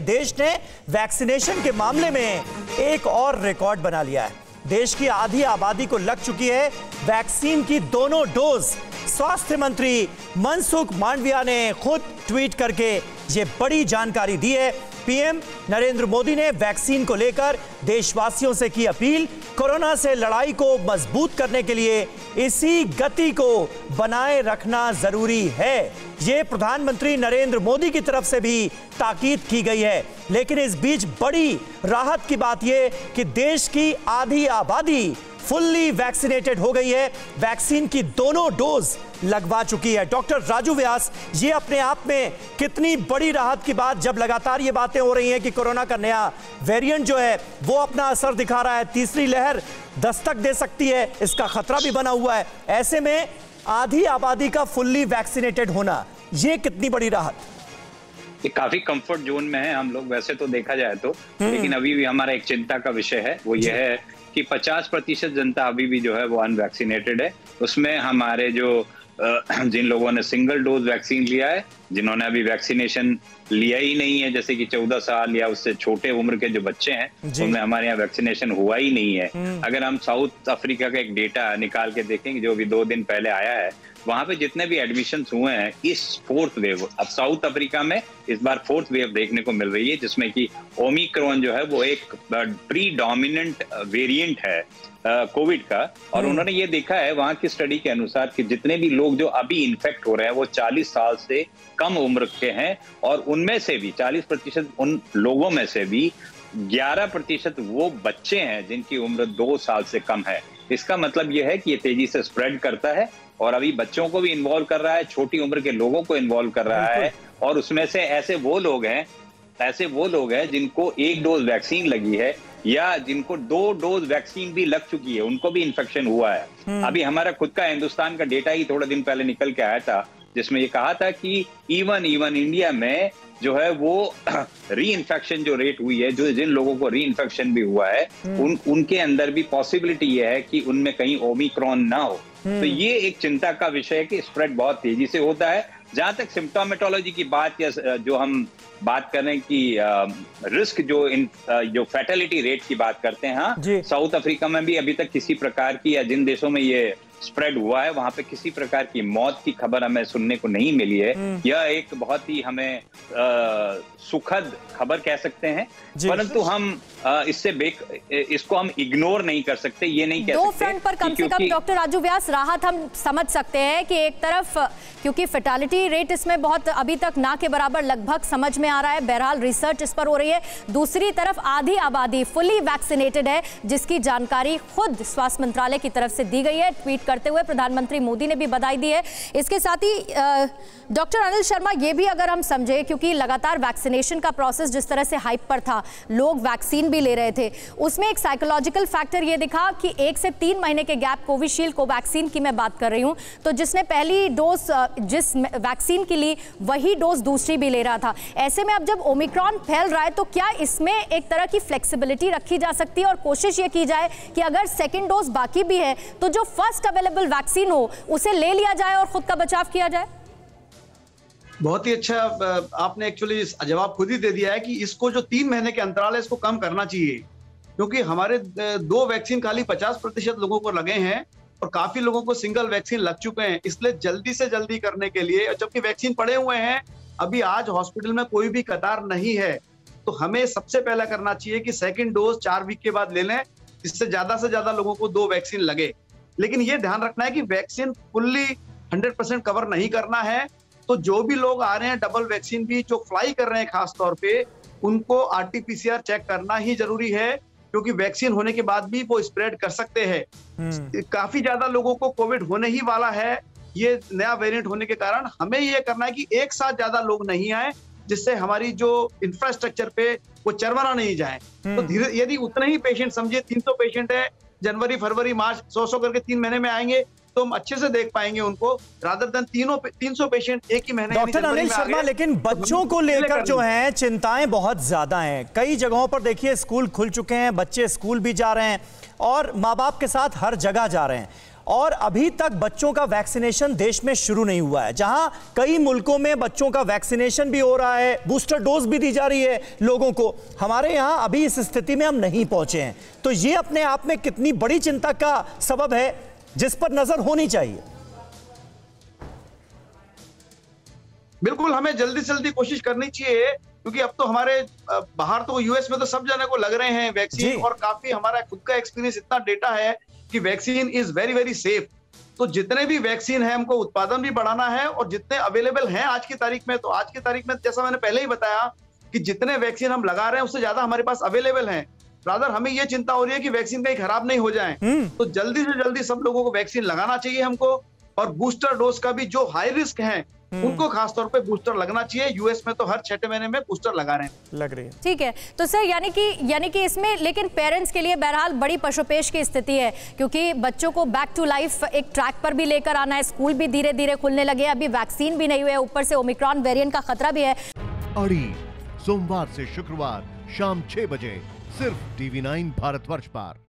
देश ने वैक्सीनेशन के मामले में एक और रिकॉर्ड बना लिया है। देश की आधी आबादी को लग चुकी है वैक्सीन की दोनों डोज। स्वास्थ्य मंत्री मनसुख मांडविया ने खुद ट्वीट करके ये बड़ी जानकारी दी है। पीएम नरेंद्र मोदी ने वैक्सीन को लेकर देशवासियों से की अपील। कोरोना से लड़ाई को मजबूत करने के लिए इसी गति को बनाए रखना जरूरी है। ये प्रधानमंत्री नरेंद्र मोदी की तरफ से भी ताकीद की गई है। लेकिन इस बीच बड़ी राहत की बात यह कि देश की आधी आबादी फुल्ली वैक्सीनेटेड हो गई है, वैक्सीन की दोनों डोज लगवा चुकी है। डॉक्टर राजू व्यास, ये अपने आप में कितनी बड़ी राहत की बात, जब लगातार ये बातें हो रही हैं कि कोरोना का नया वेरिएंट जो है वो अपना असर दिखा रहा है, तीसरी लहर दस्तक दे सकती है, इसका खतरा भी बना हुआ है। ऐसे में आधी आबादी का फुल्ली वैक्सीनेटेड होना, ये कितनी बड़ी राहत? काफी कंफर्ट जोन में है हम लोग वैसे तो देखा जाए तो, लेकिन अभी भी हमारा एक चिंता का विषय है, वो ये है कि 50% जनता अभी भी जो है वो अनवैक्सीनेटेड है। उसमें हमारे जो जिन लोगों ने सिंगल डोज वैक्सीन लिया है, जिन्होंने अभी वैक्सीनेशन लिया ही नहीं है, जैसे कि 14 साल या उससे छोटे उम्र के जो बच्चे हैं, उनमें हमारे यहाँ वैक्सीनेशन हुआ ही नहीं है। अगर हम साउथ अफ्रीका का एक डेटा निकाल के देखेंगे जो अभी 2 दिन पहले आया है, वहां पे जितने भी एडमिशंस हुए हैं इस 4th वेव, अब साउथ अफ्रीका में इस बार 4th वेव देखने को मिल रही है, जिसमें कि ओमिक्रॉन जो है वो एक प्रीडोमिनेंट वेरिएंट है कोविड का। और उन्होंने ये देखा है वहां की स्टडी के अनुसार कि जितने भी लोग जो अभी इन्फेक्ट हो रहे हैं वो 40 साल से कम उम्र के हैं, और उनमें से भी 40% उन लोगों में से भी 11% वो बच्चे हैं जिनकी उम्र 2 साल से कम है। इसका मतलब यह है कि ये तेजी से स्प्रेड करता है और अभी बच्चों को भी इन्वॉल्व कर रहा है, छोटी उम्र के लोगों को इन्वॉल्व कर रहा है। और उसमें से ऐसे वो लोग हैं जिनको 1 डोज वैक्सीन लगी है या जिनको 2 डोज वैक्सीन भी लग चुकी है, उनको भी इन्फेक्शन हुआ है। अभी हमारा खुद का हिंदुस्तान का डेटा ही थोड़े दिन पहले निकल के आया था, जिसमें ये कहा था कि इवन इंडिया में जो है वो री इन्फेक्शन जो रेट हुई है, जो जिन लोगों को री इन्फेक्शन भी हुआ है उनके अंदर भी पॉसिबिलिटी ये है कि उनमें कहीं ओमिक्रॉन ना हो। तो ये एक चिंता का विषय है कि स्प्रेड बहुत तेजी से होता है। जहां तक सिम्प्टोमेटोलॉजी की बात या जो हम बात कर रहे हैं कि रिस्क जो फैटेलिटी रेट की बात करते हैं, हाँ, साउथ अफ्रीका में भी अभी तक किसी प्रकार की, या जिन देशों में ये स्प्रेड हुआ है वहां पे किसी प्रकार की मौत की खबर हमें सुनने को नहीं मिली है। यह एक बहुत ही हमें सुखद खबर कह सकते हैं, परंतु हम इसको हम इग्नोर नहीं कर सकते, ये नहीं कह सकते। 2 फ्रंट पर कम से कम डॉक्टर राजू व्यास राहत हम समझ सकते हैं कि एक तरफ क्योंकि फैटेलिटी रेट इसमें बहुत अभी तक ना के बराबर लगभग समझ में आ रहा है, बहरहाल रिसर्च इस पर हो रही है। दूसरी तरफ आधी आबादी फुली वैक्सीनेटेड है, जिसकी जानकारी खुद स्वास्थ्य मंत्रालय की तरफ से दी गई है। ट्वीट करते हुए प्रधानमंत्री मोदी ने भी बधाई दी है। इसके साथ ही डॉक्टर अनिल शर्मा, ये भी अगर हम समझे, क्योंकि लगातार वैक्सीनेशन का प्रोसेस जिस तरह से हाइप पर था, लोग वैक्सीन भी ले रहे थे, उसमें एक साइकोलॉजिकल फैक्टर ये दिखा कि 1 से 3 महीने के गैप, कोविशील्ड कोवैक्सीन की मैं बात कर रही हूं, तो जिसने पहली डोज जिस वैक्सीन की ली वही डोज दूसरी भी ले रहा था। ऐसे में अब जब ओमिक्रॉन फैल रहा है तो क्या इसमें एक तरह की फ्लेक्सिबिलिटी रखी जा सकती है और कोशिश ये की जाए कि अगर सेकेंड डोज बाकी भी है तो जो फर्स्ट अवेलेबल वैक्सीन हो उसे ले लिया जाए और खुद का बचाव किया जाए? बहुत ही अच्छा आपने एक्चुअली जवाब खुद ही दे दिया है कि इसको जो 3 महीने के अंतराल है इसको कम करना चाहिए, क्योंकि हमारे 2 वैक्सीन खाली 50% लोगों को लगे हैं और काफी लोगों को सिंगल वैक्सीन लग चुके हैं। इसलिए जल्दी से जल्दी करने के लिए, जबकि वैक्सीन पड़े हुए हैं, अभी आज हॉस्पिटल में कोई भी कतार नहीं है, तो हमें सबसे पहला करना चाहिए कि सेकेंड डोज 4 वीक के बाद ले लें, जिससे ज्यादा से ज्यादा लोगों को 2 वैक्सीन लगे। लेकिन ये ध्यान रखना है कि वैक्सीन फुल्ली 100% कवर नहीं करना है। तो जो भी लोग आ रहे हैं डबल वैक्सीन भी जो फ्लाई कर रहे हैं खास तौर पे, उनको RT-PCR चेक करना ही जरूरी है, क्योंकि वैक्सीन होने के बाद भी वो स्प्रेड कर सकते हैं। काफी ज्यादा लोगों को कोविड होने ही वाला है ये नया वेरिएंट होने के कारण। हमें ये करना है कि एक साथ ज्यादा लोग नहीं आए, जिससे हमारी जो इंफ्रास्ट्रक्चर पे वो चरमरा नहीं जाए। तो धीरे, यदि उतने ही पेशेंट समझिए 300 पेशेंट है, जनवरी फरवरी मार्च 100 करके 3 महीने में आएंगे तो हम अच्छे से देख पाएंगे उनको, रादर देन 300 पेशेंट एक ही महीने। डॉक्टर अनिल शर्मा, लेकिन बच्चों को लेकर जो है चिंताएं बहुत ज्यादा हैं। कई जगहों पर देखिए स्कूल खुल चुके हैं, बच्चे स्कूल भी जा रहे हैं और माँ बाप के साथ हर जगह जा रहे हैं, और अभी तक बच्चों का वैक्सीनेशन देश में शुरू नहीं हुआ है। जहां कई मुल्कों में बच्चों का वैक्सीनेशन भी हो रहा है, बूस्टर डोज भी दी जा रही है लोगों को, हमारे यहां अभी इस स्थिति में हम नहीं पहुंचे हैं। तो ये अपने आप में कितनी बड़ी चिंता का सबब है जिस पर नजर होनी चाहिए। बिल्कुल, हमें जल्दी से जल्दी कोशिश करनी चाहिए, क्योंकि अब तो हमारे बाहर तो यूएस में तो सब जने को लग रहे हैं वैक्सीन, और काफी हमारा खुद का एक्सपीरियंस इतना डेटा है कि vaccine is very very safe. तो जितने भी वैक्सीन है हमको उत्पादन भी बढ़ाना है, और जितने अवेलेबल हैं आज की तारीख में, तो आज की तारीख में जैसा मैंने पहले ही बताया कि जितने वैक्सीन हम लगा रहे हैं उससे ज्यादा हमारे पास अवेलेबल है। रादर हमें यह चिंता हो रही है कि वैक्सीन कहीं खराब नहीं हो जाए। तो जल्दी से जल्दी सब लोगों को वैक्सीन लगाना चाहिए हमको, और बूस्टर डोज का भी जो हाई रिस्क है उनको खासतौर पे बूस्टर लगना चाहिए। यूएस में तो हर 6 महीने में बूस्टर लगा रहे हैं। लग रही है। ठीक है, तो सर यानी कि इसमें लेकिन पेरेंट्स के लिए बहरहाल बड़ी पशुपेश की स्थिति है, क्योंकि बच्चों को बैक टू लाइफ एक ट्रैक पर भी लेकर आना है, स्कूल भी धीरे धीरे खुलने लगे, अभी वैक्सीन भी नहीं हुए, ऊपर से ओमिक्रॉन वेरिएंट का खतरा भी है। अड़ी सोमवार से शुक्रवार शाम 6 बजे सिर्फ TV9 भारतवर्ष पर।